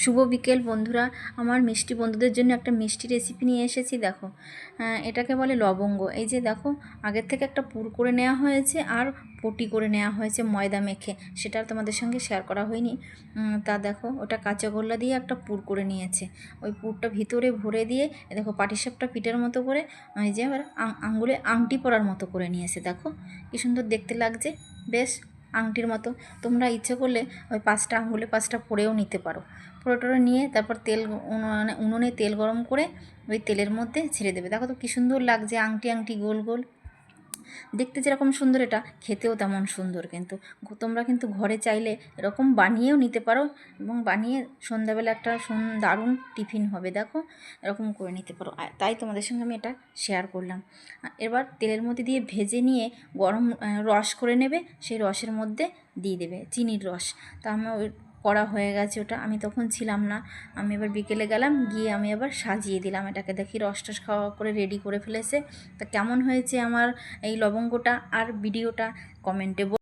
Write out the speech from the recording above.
শুভ বিকেল বন্ধুরা। আমার মিষ্টি বন্ধুদের জন্য একটা মিষ্টি রেসিপি নিয়ে এসেছি। দেখো, এটাকে বলে লবঙ্গ। এই যে দেখো, আগের থেকে একটা পুর করে নেওয়া হয়েছে আর পটি করে নেওয়া হয়েছে ময়দা মেখে। সেটা আর তোমাদের সঙ্গে শেয়ার করা হয়নি। তা দেখো, ওটা কাঁচা গোল্লা দিয়ে একটা পুর করে নিয়েছে। ওই পুরটা ভিতরে ভরে দিয়ে দেখো পাটিসাপটা পিঠের মতো করে, ওই যে আবার আঙ্গুলে আংটি পরার মতো করে নিয়েছে। দেখো কি সুন্দর দেখতে লাগছে, বেশ আংটির মতো। তোমরা ইচ্ছে করলে ওই 5টা আঙুলে 5টা পরেও নিতে পারো। পরোটাটা নিয়ে তারপর উনুনে তেল গরম করে ওই তেলের মধ্যে ছেড়ে দেবে। দেখো তো কী সুন্দর লাগছে, আংটি আংটি গোল গোল। দেখতে যেরকম সুন্দর, এটা খেতেও তেমন সুন্দর। কিন্তু তোমরা কিন্তু ঘরে চাইলে এরকম বানিয়েও নিতে পারো, এবং বানিয়ে সন্ধ্যাবেলা একটা দারুণ টিফিন হবে। দেখো এরকম করে নিতে পারো, তাই তোমাদের সঙ্গে আমি এটা শেয়ার করলাম। এবার তেলের মধ্যে দিয়ে ভেজে নিয়ে গরম রস করে নেবে। সেই রসের মধ্যে দিয়ে দেবে চিনির রস। তা আমি ওই করা হয়ে গেছে, ওটা আমি তখন ছিলাম না। আমি এবার বিকেলে গেলাম, গিয়ে আমি আবার সাজিয়ে দিলাম এটাকে। দেখি রস টস খাওয়া করে রেডি করে ফেলেছে। তা কেমন হয়েছে আমার এই লবঙ্গটা আর ভিডিওটা কমেন্টে